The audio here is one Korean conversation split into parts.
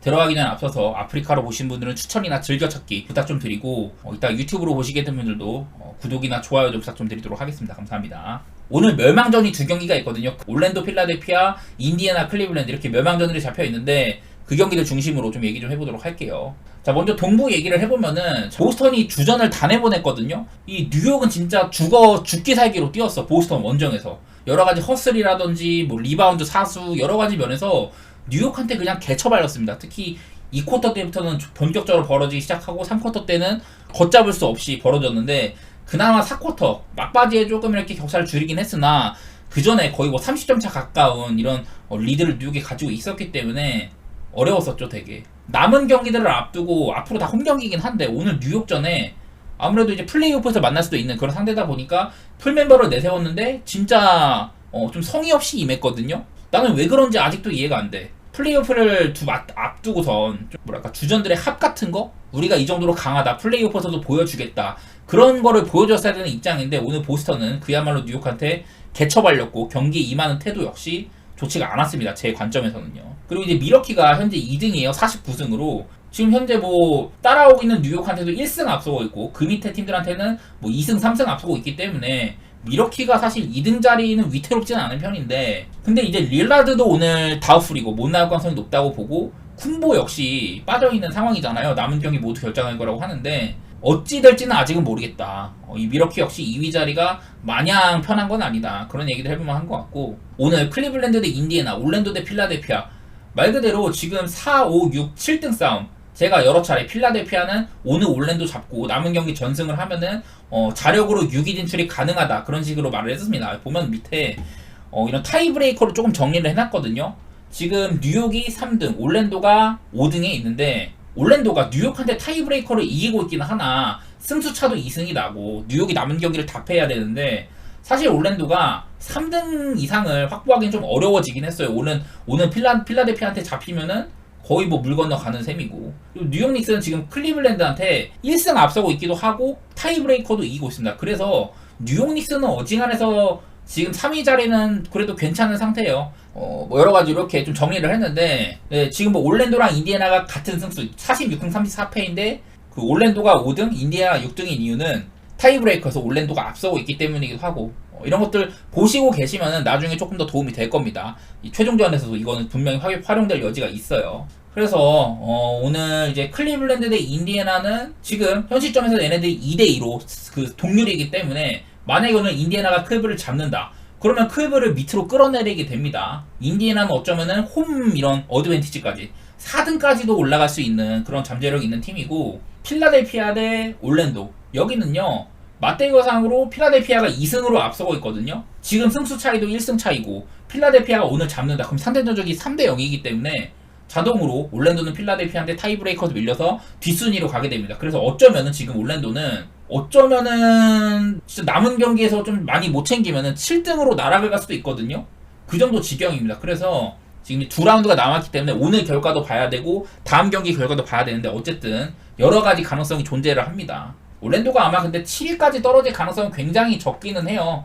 들어가기 전에 앞서서 아프리카로 보신 분들은 추천이나 즐겨찾기 부탁 좀 드리고 이따 유튜브로 보시게 된 분들도 구독이나 좋아요 좀 부탁 좀 드리도록 하겠습니다. 감사합니다. 오늘 멸망전이 두 경기가 있거든요. 올랜도 필라델피아, 인디애나 클리블랜드 이렇게 멸망전들이 잡혀 있는데 그 경기를 중심으로 좀 얘기 좀 해보도록 할게요. 자, 먼저 동부 얘기를 해보면은 보스턴이 주전을 다 내보냈거든요. 이 뉴욕은 진짜 죽기 살기로 뛰었어. 보스턴 원정에서 여러가지 허슬이라든지 뭐 리바운드 사수 여러가지 면에서 뉴욕한테 그냥 개처발렸습니다. 특히 2쿼터 때부터는 본격적으로 벌어지기 시작하고 3쿼터 때는 걷잡을 수 없이 벌어졌는데 그나마 4쿼터 막바지에 조금 이렇게 격차를 줄이긴 했으나 그 전에 거의 뭐 30점 차 가까운 이런 리드를 뉴욕이 가지고 있었기 때문에 어려웠었죠. 되게 남은 경기들을 앞두고 앞으로 다 홈 경기긴 한데 오늘 뉴욕전에 아무래도 이제 플레이오프에서 만날 수도 있는 그런 상대다 보니까 풀멤버를 내세웠는데 진짜 좀 성의 없이 임했거든요. 나는 왜 그런지 아직도 이해가 안 돼. 플레이오프를 앞두고선 좀 뭐랄까 주전들의 합 같은 거? 우리가 이 정도로 강하다. 플레이오프에서도 보여주겠다. 그런 거를 보여줬어야 되는 입장인데 오늘 보스턴은 그야말로 뉴욕한테 개처발렸고 경기에 임하는 태도 역시 좋지가 않았습니다. 제 관점에서는요. 그리고 이제 미러키가 현재 2등이에요. 49승으로. 지금 현재 뭐 따라오고 있는 뉴욕한테도 1승 앞서고 있고 그 밑에 팀들한테는 뭐 2승 3승 앞서고 있기 때문에 미러키가 사실 2등 자리는 위태롭지는 않은 편인데 근데 이제 릴라드도 오늘 다우풀이고 못 나올 가능성이 높다고 보고 쿤보 역시 빠져있는 상황이잖아요. 남은 경기 모두 결정할 거라고 하는데 어찌 될지는 아직은 모르겠다. 이 미러키 역시 2위 자리가 마냥 편한 건 아니다. 그런 얘기를 해보면 한 것 같고 오늘 클리블랜드 대 인디애나, 올랜도 대 필라델피아 말 그대로 지금 4, 5, 6, 7등 싸움. 제가 여러 차례 필라델피아는 오늘 올랜도 잡고 남은 경기 전승을 하면은 자력으로 6위 진출이 가능하다 그런 식으로 말을 했습니다. 보면 밑에 이런 타이브레이커로 조금 정리를 해놨거든요. 지금 뉴욕이 3등, 올랜도가 5등에 있는데 올랜도가 뉴욕한테 타이브레이커를 이기고 있기는 하나 승수차도 2승이 나고 뉴욕이 남은 경기를 다 패야 되는데 사실 올랜도가 3등 이상을 확보하기는 좀 어려워지긴 했어요. 오늘 필라델피아한테 잡히면은 거의 뭐 물 건너가는 셈이고 뉴욕 닉스는 지금 클리블랜드한테 1승 앞서고 있기도 하고 타이브레이커도 이기고 있습니다. 그래서 뉴욕 닉스는 어지간해서 지금 3위 자리는 그래도 괜찮은 상태예요. 뭐 여러가지 이렇게 좀 정리를 했는데 네, 지금 뭐 올랜도랑 인디애나가 같은 승수 46승 34패인데 그 올랜도가 5등 인디애나가 6등인 이유는 타이브레이커에서 올랜도가 앞서고 있기 때문이기도 하고 이런 것들 보시고 계시면은 나중에 조금 더 도움이 될 겁니다. 이 최종전에서도 이거는 분명히 활용될 여지가 있어요. 그래서 오늘 이제 클리블랜드 대 인디애나는 지금 현 시점에서 얘네들이 2대2로 그 동률이기 때문에 만약에 오늘 인디애나가 클브를 잡는다. 그러면 클브를 밑으로 끌어내리게 됩니다. 인디애나는 어쩌면은 홈 이런 어드밴티지까지 4등까지도 올라갈 수 있는 그런 잠재력이 있는 팀이고 필라델피아 대 올랜도 여기는요 맞대결상으로 필라델피아가 2승으로 앞서고 있거든요. 지금 승수 차이도 1승 차이고 필라델피아가 오늘 잡는다. 그럼 상대 전적이 3대 0이기 때문에 자동으로 올랜도는 필라델피아한테 타이브레이커도 밀려서 뒷순위로 가게 됩니다. 그래서 어쩌면은 지금 올랜도는 진짜 남은 경기에서 좀 많이 못 챙기면은 7등으로 날아갈 수도 있거든요. 그 정도 지경입니다. 그래서 지금 두 라운드가 남았기 때문에 오늘 결과도 봐야 되고 다음 경기 결과도 봐야 되는데 어쨌든 여러 가지 가능성이 존재를 합니다. 올랜도가 아마 근데 7위까지 떨어질 가능성은 굉장히 적기는 해요.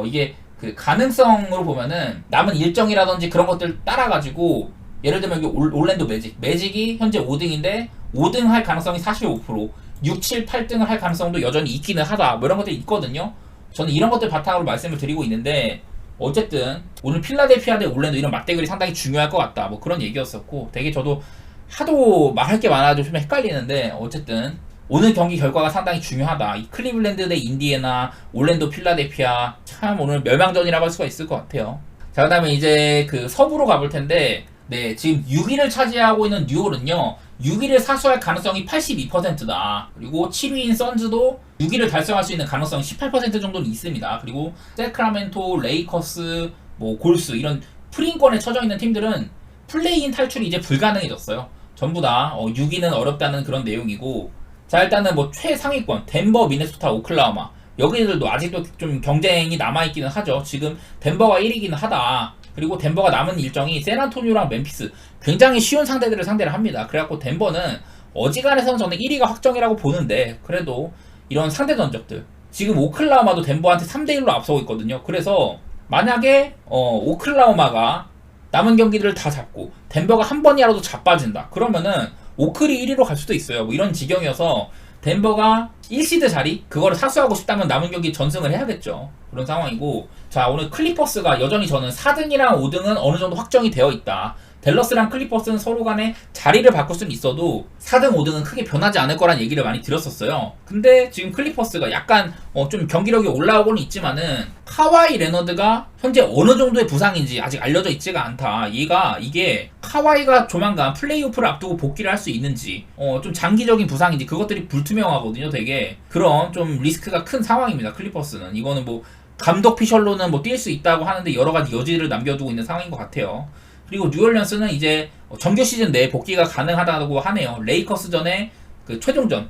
이게 그 가능성으로 보면은 남은 일정이라든지 그런 것들 따라가지고 예를 들면 여기 올랜도 매직이 현재 5등인데 5등 할 가능성이 45%, 6, 7, 8등을 할 가능성도 여전히 있기는 하다. 뭐 이런 것들이 있거든요. 저는 이런 것들 바탕으로 말씀을 드리고 있는데 어쨌든 오늘 필라델피아 대 올랜도 이런 맞대결이 상당히 중요할 것 같다. 뭐 그런 얘기였었고 되게 저도 하도 말할 게 많아서 좀 헷갈리는데 어쨌든 오늘 경기 결과가 상당히 중요하다. 이 클리블랜드 대 인디애나, 올랜도 필라델피아 참 오늘 멸망전이라고 할 수가 있을 것 같아요. 자, 그다음에 이제 그 서부로 가볼 텐데 네, 지금 6위를 차지하고 있는 뉴올은요 6위를 사수할 가능성이 82%다. 그리고 7위인 선즈도 6위를 달성할 수 있는 가능성이 18% 정도는 있습니다. 그리고 세크라멘토, 레이커스, 뭐 골스 이런 프리인권에 처져 있는 팀들은 플레이인 탈출이 이제 불가능해졌어요. 전부 다 6위는 어렵다는 그런 내용이고 자 일단은 뭐 최상위권 덴버, 미네소타, 오클라호마 여기들도 아직도 좀 경쟁이 남아있기는 하죠. 지금 덴버가 1위기는 하다. 그리고 덴버가 남은 일정이 샌안토니오랑 멤피스 굉장히 쉬운 상대들을 상대를 합니다. 그래갖고 덴버는 어지간해서는 저는 1위가 확정이라고 보는데 그래도 이런 상대 전적들 지금 오클라호마도 덴버한테 3대1로 앞서고 있거든요. 그래서 만약에 오클라호마가 남은 경기들을 다 잡고 덴버가 한 번이라도 자빠진다. 그러면은 오클이 1위로 갈 수도 있어요. 뭐 이런 지경이어서 덴버가 1시드 자리 그거를 사수하고 싶다면 남은 경기 전승을 해야겠죠. 그런 상황이고, 자 오늘 클리퍼스가 여전히 저는 4등이랑 5등은 어느 정도 확정이 되어 있다. 댈러스랑 클리퍼스는 서로 간에 자리를 바꿀 수는 있어도 4등, 5등은 크게 변하지 않을 거란 얘기를 많이 들었었어요. 근데 지금 클리퍼스가 약간 좀 경기력이 올라오고는 있지만은 카와이 레너드가 현재 어느 정도의 부상인지 아직 알려져 있지가 않다. 이게 카와이가 조만간 플레이오프를 앞두고 복귀를 할 수 있는지 좀 장기적인 부상인지 그것들이 불투명하거든요. 되게 그런 좀 리스크가 큰 상황입니다. 클리퍼스는 이거는 뭐 감독 피셜로는 뭐 뛸 수 있다고 하는데 여러 가지 여지를 남겨두고 있는 상황인 것 같아요. 그리고 뉴올리언스는 이제 정규 시즌 내에 복귀가 가능하다고 하네요. 레이커스전에 그 최종전.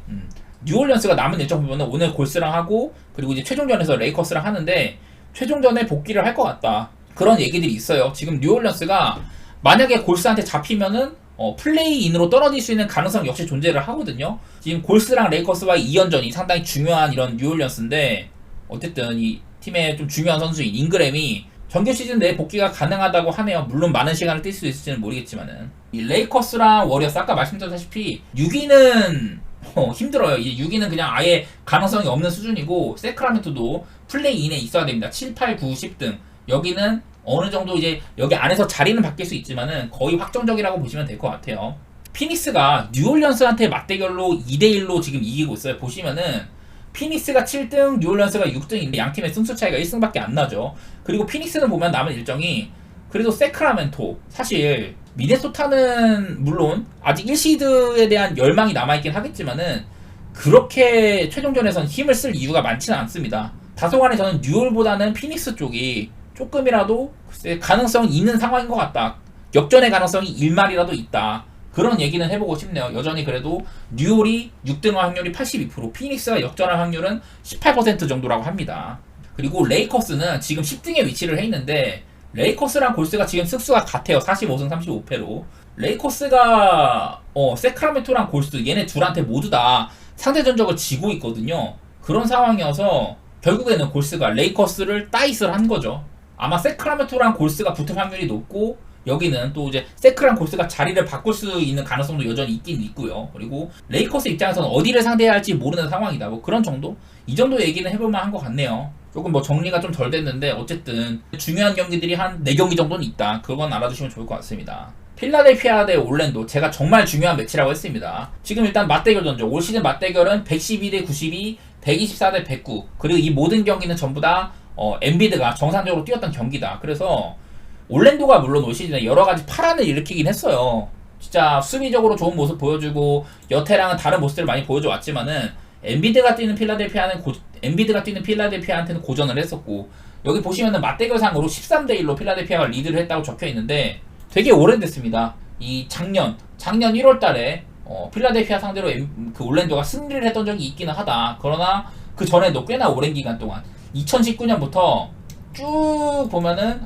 뉴올리언스가 남은 일정 보면 오늘 골스랑 하고 그리고 이제 최종전에서 레이커스랑 하는데 최종전에 복귀를 할 것 같다. 그런 얘기들이 있어요. 지금 뉴올리언스가 만약에 골스한테 잡히면은 플레이인으로 떨어질 수 있는 가능성 역시 존재를 하거든요. 지금 골스랑 레이커스와의 2연전이 상당히 중요한 이런 뉴올리언스인데 어쨌든 이 팀의 좀 중요한 선수인 잉그램이 정규 시즌 내에 복귀가 가능하다고 하네요. 물론 많은 시간을 뛸 수 있을지는 모르겠지만은 이 레이커스랑 워리어스 아까 말씀드렸다시피 6위는 힘들어요. 이 6위는 그냥 아예 가능성이 없는 수준이고 세크라멘토도 플레이 인에 있어야 됩니다. 7, 8, 9, 10등 여기는 어느 정도 이제 여기 안에서 자리는 바뀔 수 있지만은 거의 확정적이라고 보시면 될 것 같아요. 피닉스가 뉴올리언스한테 맞대결로 2대1로 지금 이기고 있어요. 보시면은 피닉스가 7등, 뉴올리언스가 6등인데 양 팀의 승수 차이가 1승밖에 안 나죠. 그리고 피닉스는 보면 남은 일정이 그래도 세크라멘토, 사실 미네소타는 물론 아직 1시드에 대한 열망이 남아있긴 하겠지만은 그렇게 최종전에선 힘을 쓸 이유가 많지는 않습니다. 다소간에 저는 뉴올보다는 피닉스 쪽이 조금이라도 가능성이 있는 상황인 것 같다. 역전의 가능성이 1말이라도 있다. 그런 얘기는 해보고 싶네요. 여전히 그래도 뉴올이 6등할 확률이 82%, 피닉스가 역전할 확률은 18% 정도라고 합니다. 그리고 레이커스는 지금 10등에 위치를 해 있는데 레이커스랑 골스가 지금 승수가 같아요. 45승 35패로. 레이커스가 세크라멘토랑 골스 얘네 둘한테 모두 다 상대 전적을 지고 있거든요. 그런 상황이어서 결국에는 골스가 레이커스를 따이스를 한 거죠. 아마 세크라멘토랑 골스가 붙을 확률이 높고 여기는 또 이제 세크랑 골스가 자리를 바꿀 수 있는 가능성도 여전히 있긴 있고요. 그리고 레이커스 입장에서는 어디를 상대해야 할지 모르는 상황이다. 뭐 그런 정도? 이 정도 얘기는 해볼만 한 것 같네요. 조금 뭐 정리가 좀 덜 됐는데 어쨌든 중요한 경기들이 한 4경기 정도는 있다. 그건 알아두시면 좋을 것 같습니다. 필라델피아 대 올랜도, 제가 정말 중요한 매치라고 했습니다. 지금 일단 맞대결 전죠. 올 시즌 맞대결은 112 대 92, 124 대 109. 그리고 이 모든 경기는 전부 다 엔비드가 정상적으로 뛰었던 경기다. 그래서 올랜도가 물론 올 시즌에 여러가지 파란을 일으키긴 했어요. 진짜 수비적으로 좋은 모습 보여주고 여태랑은 다른 모습들을 많이 보여줘 왔지만은 엔비드가 뛰는 필라델피아한테는 고전을 했었고, 여기 보시면은 맞대결상으로 13대 1로 필라델피아가 리드를 했다고 적혀 있는데 되게 오래됐습니다. 이 작년 1월 달에 필라델피아 상대로 그 올랜도가 승리를 했던 적이 있기는 하다. 그러나 그 전에도 꽤나 오랜 기간 동안 2019년부터 쭉 보면은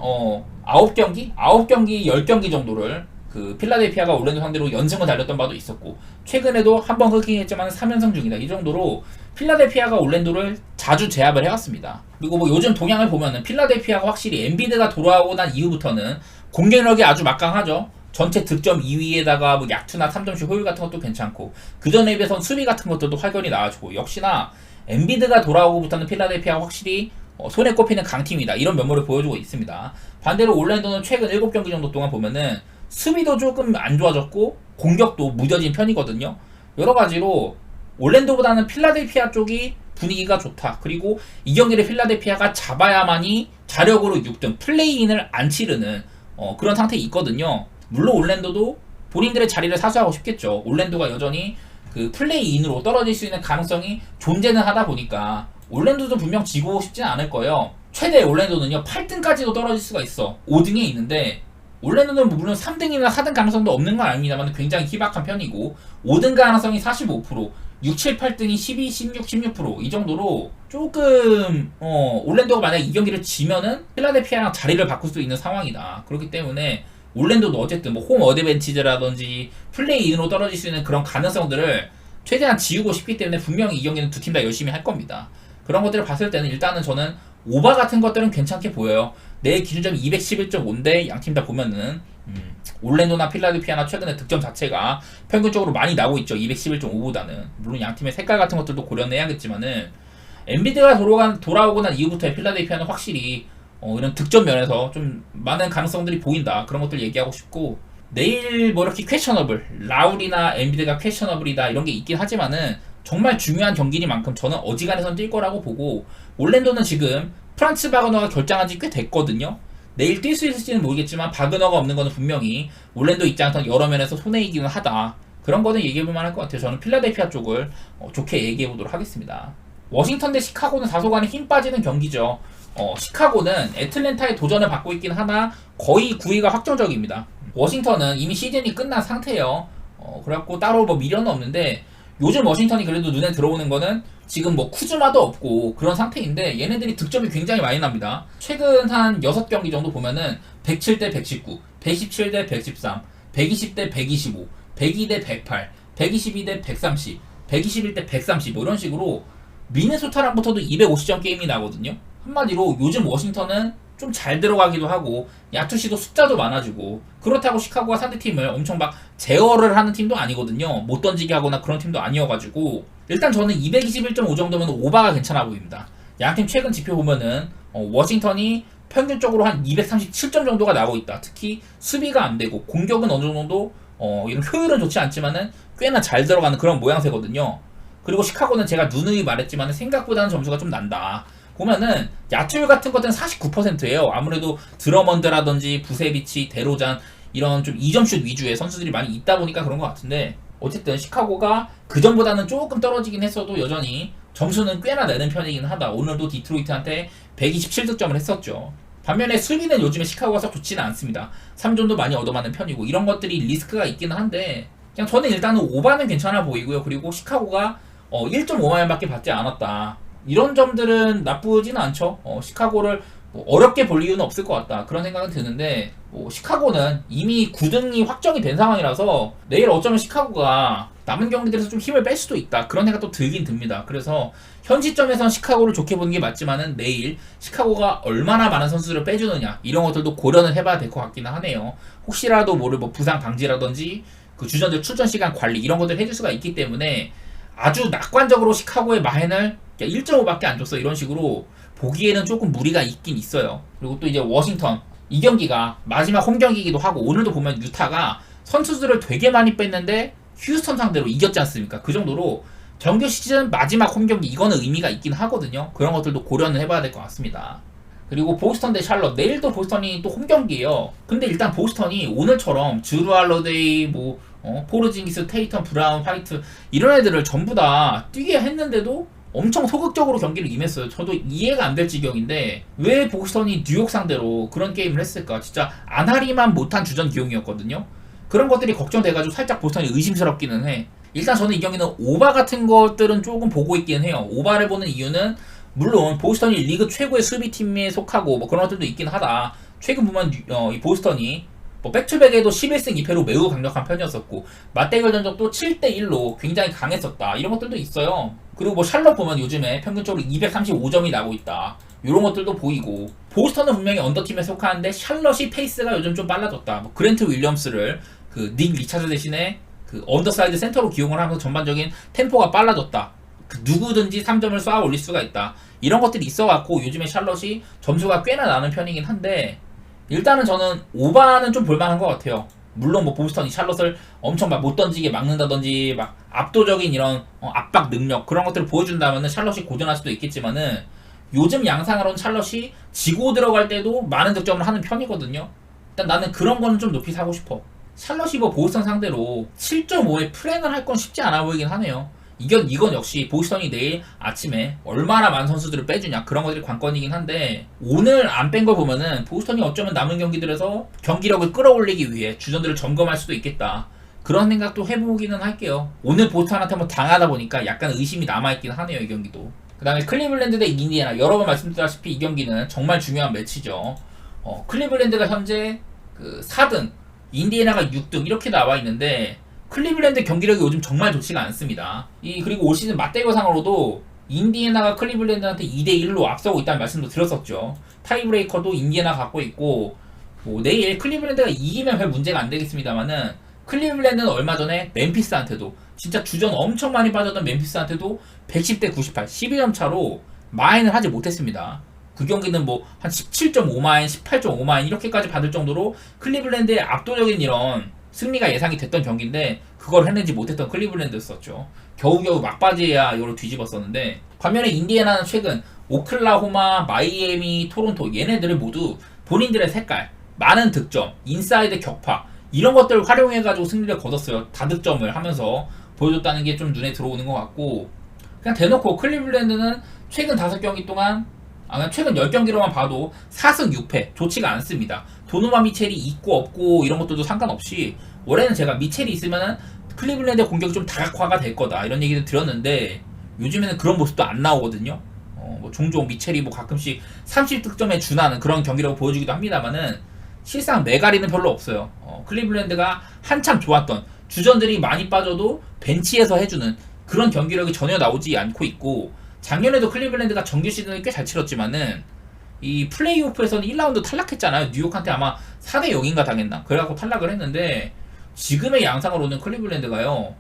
9경기, 10경기 정도를 그 필라델피아가 올랜도 상대로 연승을 달렸던 바도 있었고, 최근에도 한번 흑킹 했지만 3연승 중이다. 이 정도로 필라델피아가 올랜도를 자주 제압을 해왔습니다. 그리고 뭐 요즘 동향을 보면은 필라델피아가 확실히 엔비드가 돌아오고 난 이후부터는 공격력이 아주 막강하죠. 전체 득점 2위에다가 뭐 약투나 3점슛 효율 같은 것도 괜찮고, 그 전에 비해서는 수비 같은 것들도 활건이 나와주고, 역시나 엔비드가 돌아오고부터는 필라델피아가 확실히 손에 꼽히는 강팀이다. 이런 면모를 보여주고 있습니다. 반대로 올랜도는 최근 7경기 정도 동안 보면은 수비도 조금 안 좋아졌고 공격도 무뎌진 편이거든요. 여러가지로 올랜도보다는 필라델피아 쪽이 분위기가 좋다. 그리고 이 경기를 필라델피아가 잡아야만이 자력으로 6등 플레이인을 안 치르는 그런 상태에 있거든요. 물론 올랜도도 본인들의 자리를 사수하고 싶겠죠. 올랜도가 여전히 그 플레이인으로 떨어질 수 있는 가능성이 존재는 하다 보니까 올랜도도 분명 지고 싶지는 않을 거예요. 최대 올랜도는요 8등까지도 떨어질 수가 있어. 5등에 있는데 올랜도는 물론 3등이나 4등 가능성도 없는 건 아닙니다만 굉장히 희박한 편이고, 5등 가능성이 45%, 6, 7, 8등이 12, 16, 16%, 이 정도로 조금 올랜도가 만약 이 경기를 지면은 필라델피아랑 자리를 바꿀 수 있는 상황이다. 그렇기 때문에 올랜도도 어쨌든 뭐 홈 어드밴티지라든지 플레이인으로 떨어질 수 있는 그런 가능성들을 최대한 지우고 싶기 때문에 분명히 이 경기는 두 팀 다 열심히 할 겁니다. 그런 것들을 봤을 때는 일단은 저는 오바 같은 것들은 괜찮게 보여요. 내일 기준점이 211.5인데 양 팀 다 보면은 올랜도나 필라델피아나 최근에 득점 자체가 평균적으로 많이 나고 있죠. 211.5보다는. 물론 양 팀의 색깔 같은 것들도 고려해야겠지만은 엔비디가 돌아오고 난 이후부터의 필라델피아는 확실히 이런 득점 면에서 좀 많은 가능성들이 보인다. 그런 것들 얘기하고 싶고, 내일 뭐 이렇게 퀘셔너블, 라울이나 엔비디가 퀘셔너블이다 이런 게 있긴 하지만은 정말 중요한 경기니만큼 저는 어지간해선 뛸 거라고 보고, 올랜도는 지금 프란츠 바그너가 결장한 지 꽤 됐거든요. 내일 뛸 수 있을지는 모르겠지만 바그너가 없는 거는 분명히 올랜도 입장에서는 여러 면에서 손해이기는 하다. 그런 거는 얘기해볼 만할 것 같아요. 저는 필라델피아 쪽을 좋게 얘기해보도록 하겠습니다. 워싱턴 대 시카고는 다소간에 힘 빠지는 경기죠. 시카고는 애틀랜타의 도전을 받고 있긴 하나 거의 9위가 확정적입니다. 워싱턴은 이미 시즌이 끝난 상태예요. 그래갖고 따로 뭐 미련은 없는데, 요즘 워싱턴이 그래도 눈에 들어오는 거는 지금 뭐 쿠즈마도 없고 그런 상태인데, 얘네들이 득점이 굉장히 많이 납니다. 최근 한 6경기 정도 보면은 107대 119, 117대 113, 120대 125, 102대 108, 122대 130, 121대 130 뭐 이런 식으로 미네소타랑부터도 250점 게임이 나거든요. 한마디로 요즘 워싱턴은 좀 잘 들어가기도 하고 야투시도 숫자도 많아지고, 그렇다고 시카고가 상대팀을 엄청 막 제어를 하는 팀도 아니거든요. 못 던지게 하거나 그런 팀도 아니어가지고 일단 저는 221.5 정도면 오바가 괜찮아 보입니다. 양팀 최근 지표 보면은 워싱턴이 평균적으로 한 237점 정도가 나오고 있다. 특히 수비가 안 되고 공격은 어느 정도 이런 효율은 좋지 않지만은 꽤나 잘 들어가는 그런 모양새거든요. 그리고 시카고는 제가 누누이 말했지만 생각보다는 점수가 좀 난다. 보면은 야투율 같은 것들은 49%예요. 아무래도 드러먼드라든지 부세비치, 데로잔 이런 좀 2점슛 위주의 선수들이 많이 있다 보니까 그런 것 같은데, 어쨌든 시카고가 그전보다는 조금 떨어지긴 했어도 여전히 점수는 꽤나 내는 편이긴 하다. 오늘도 디트로이트한테 127득점을 했었죠. 반면에 수비는 요즘에 시카고가 썩 좋지는 않습니다. 3점도 많이 얻어맞는 편이고 이런 것들이 리스크가 있기는 한데, 그냥 저는 일단은 오바는 괜찮아 보이고요. 그리고 시카고가 1.5마일밖에 받지 않았다. 이런 점들은 나쁘지는 않죠. 시카고를 뭐 어렵게 볼 이유는 없을 것 같다. 그런 생각은 드는데, 시카고는 이미 9등이 확정이 된 상황이라서 내일 어쩌면 시카고가 남은 경기들에서 좀 힘을 뺄 수도 있다. 그런 생각도 들긴 듭니다. 그래서 현 시점에선 시카고를 좋게 보는 게 맞지만은 내일 시카고가 얼마나 많은 선수들을 빼주느냐 이런 것들도 고려는 해봐야 될 것 같기는 하네요. 혹시라도 모를 뭐 부상 방지라든지 그 주전들 출전 시간 관리 이런 것들 해줄 수가 있기 때문에 아주 낙관적으로 시카고의 마인을 1.5밖에 안 줬어 이런 식으로 보기에는 조금 무리가 있긴 있어요. 그리고 또 이제 워싱턴 이 경기가 마지막 홈 경기이기도 하고, 오늘도 보면 유타가 선수들을 되게 많이 뺐는데 휴스턴 상대로 이겼지 않습니까? 그 정도로 정규 시즌 마지막 홈 경기 이거는 의미가 있긴 하거든요. 그런 것들도 고려는 해봐야 될 것 같습니다. 그리고 보스턴 대 샬럿, 내일도 보스턴이 또 홈 경기예요. 근데 일단 보스턴이 오늘처럼 주루 할러데이 포르징기스, 테이턴, 브라운, 화이트 이런 애들을 전부 다 뛰게 했는데도 엄청 소극적으로 경기를 임했어요. 저도 이해가 안 될 지경인데 왜 보스턴이 뉴욕 상대로 그런 게임을 했을까? 진짜 안하리만 못한 주전 기용이었거든요. 그런 것들이 걱정돼가지고 살짝 보스턴이 의심스럽기는 해. 일단 저는 이 경기는 오바 같은 것들은 조금 보고 있긴 해요. 오바를 보는 이유는 물론 보스턴이 리그 최고의 수비팀에 속하고 뭐 그런 것들도 있긴 하다. 최근 보면 이 보스턴이 백투백에도 11승 2패로 매우 강력한 편이었었고 맞대결 전적도 7대1로 굉장히 강했었다. 이런 것들도 있어요. 그리고 뭐 샬럿 보면 요즘에 평균적으로 235점이 나고 있다. 이런 것들도 보이고, 보스턴은 분명히 언더팀에 속하는데 샬럿이 페이스가 요즘 좀 빨라졌다. 뭐 그랜트 윌리엄스를 그 닉 리차드 대신에 그 언더사이드 센터로 기용을 하면서 전반적인 템포가 빨라졌다. 그 누구든지 3점을 쏴 올릴 수가 있다. 이런 것들이 있어갖고 요즘에 샬럿이 점수가 꽤나 나는 편이긴 한데, 일단은 저는 오바는 좀 볼만한 것 같아요. 물론 뭐 보스턴이 샬럿을 엄청 막 못 던지게 막는다든지 막 압도적인 이런 압박 능력 그런 것들을 보여준다면은 샬럿이 고전할 수도 있겠지만은, 요즘 양상으로는 샬럿이 지고 들어갈 때도 많은 득점을 하는 편이거든요. 일단 나는 그런 거는 좀 높이 사고 싶어. 샬럿이 뭐 보스턴 상대로 7.5에 프랭을 할 건 쉽지 않아 보이긴 하네요. 이건 역시 보스턴이 내일 아침에 얼마나 많은 선수들을 빼주냐 그런 것들이 관건이긴 한데, 오늘 안 뺀 걸 보면은 보스턴이 어쩌면 남은 경기들에서 경기력을 끌어올리기 위해 주전들을 점검할 수도 있겠다. 그런 생각도 해보기는 할게요. 오늘 보스턴한테 한번 당하다 보니까 약간 의심이 남아있긴 하네요, 이 경기도. 그 다음에 클리블랜드 대 인디애나, 여러 번 말씀드렸다시피 이 경기는 정말 중요한 매치죠. 클리블랜드가 현재 그 4등, 인디애나가 6등 이렇게 나와 있는데 클리블랜드 경기력이 요즘 정말 좋지가 않습니다. 그리고 올 시즌 맞대결상으로도 인디애나가 클리블랜드한테 2대1로 앞서고 있다는 말씀도 드렸었죠. 타이브레이커도 인디애나 갖고 있고, 뭐 내일 클리블랜드가 이기면 별 문제가 안 되겠습니다만은, 클리블랜드는 얼마 전에 멤피스한테도, 진짜 주전 엄청 많이 빠졌던 멤피스한테도 110대 98, 12점 차로 마인을 하지 못했습니다. 그 경기는 뭐 한 17.5마인, 18.5마인 이렇게까지 받을 정도로 클리블랜드의 압도적인 이런 승리가 예상이 됐던 경기인데 그걸 해내지 못했던 클리블랜드였었죠. 겨우겨우 막바지에야 이걸 뒤집었었는데, 반면에 인디애나는 최근 오클라호마, 마이애미, 토론토 얘네들을 모두 본인들의 색깔, 많은 득점, 인사이드 격파 이런 것들을 활용해가지고 승리를 거뒀어요. 다득점을 하면서 보여줬다는 게 좀 눈에 들어오는 것 같고, 그냥 대놓고 클리블랜드는 최근 5경기 동안, 그냥 최근 10경기로만 봐도 4승 6패 좋지가 않습니다. 도노반 미첼이 있고 없고 이런 것들도 상관없이 올해는 제가 미첼이 있으면은 클리블랜드의 공격이 좀 다각화가 될 거다 이런 얘기를 들었는데, 요즘에는 그런 모습도 안 나오거든요. 뭐 종종 미첼이 뭐 가끔씩 30득점에 준하는 그런 경기라고 보여주기도 합니다만은 실상 메가리는 별로 없어요. 클리블랜드가 한참 좋았던 주전들이 많이 빠져도 벤치에서 해주는 그런 경기력이 전혀 나오지 않고 있고, 작년에도 클리블랜드가 정규 시즌을 꽤 잘 치렀지만은 이 플레이오프에서는 1라운드 탈락했잖아요. 뉴욕한테 아마 4대 0인가 당했나? 그래갖고 탈락을 했는데, 지금의 양상으로는 클리블랜드가요,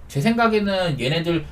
제 생각에는 얘네들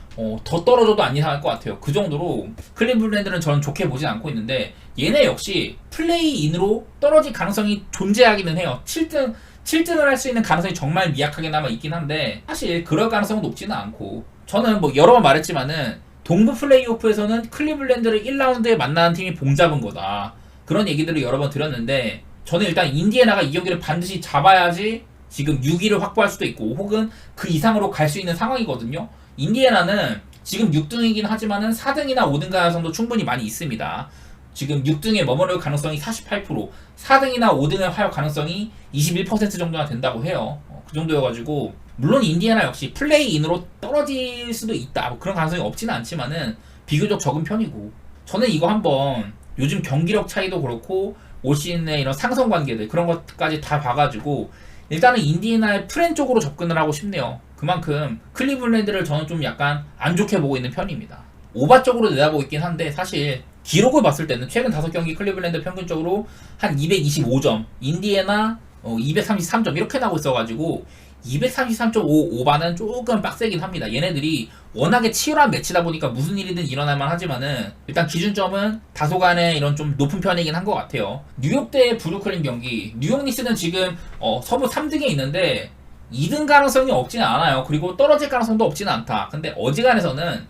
더 떨어져도 안 이상할 것 같아요. 그 정도로 클리블랜드는 저는 좋게 보진 않고 있는데, 얘네 역시 플레이인으로 떨어질 가능성이 존재하기는 해요. 7등을 할 수 있는 가능성이 정말 미약하게나마 있긴 한데, 사실 그럴 가능성은 높지는 않고, 저는 뭐 여러 번 말했지만은 동부 플레이오프에서는 클리블랜드를 1라운드에 만나는 팀이 봉잡은 거다, 그런 얘기들을 여러 번 드렸는데, 저는 일단 인디애나가 이 경기를 반드시 잡아야지 지금 6위를 확보할 수도 있고 혹은 그 이상으로 갈 수 있는 상황이거든요. 인디애나는 지금 6등이긴 하지만은 4등이나 5등 가능성도 충분히 많이 있습니다. 지금 6등에 머무를 가능성이 48%, 4등이나 5등을 할 가능성이 21% 정도나 된다고 해요. 그 정도여가지고, 물론 인디애나 역시 플레이인으로 떨어질 수도 있다, 뭐 그런 가능성이 없지는 않지만은 비교적 적은 편이고, 저는 이거 한번 요즘 경기력 차이도 그렇고 올 시즌의 이런 상성 관계들 그런 것까지 다 봐가지고 일단은 인디애나의 프렌 쪽으로 접근을 하고 싶네요. 그만큼 클리블랜드를 저는 좀 약간 안 좋게 보고 있는 편입니다. 오바 쪽으로 내다보고 있긴 한데, 사실 기록을 봤을 때는 최근 5경기 클리블랜드 평균적으로 한 225점, 인디애나 233점 이렇게 나오고 있어가지고 233.5 오바는 조금 빡세긴 합니다. 얘네들이 워낙에 치열한 매치다 보니까 무슨 일이든 일어날만 하지만은 일단 기준점은 다소간의 이런 좀 높은 편이긴 한 것 같아요. 뉴욕 대 브루클린 경기, 뉴욕 닉스는 지금 서부 3등에 있는데 2등 가능성이 없지는 않아요. 그리고 떨어질 가능성도 없지는 않다. 근데 어지간해서는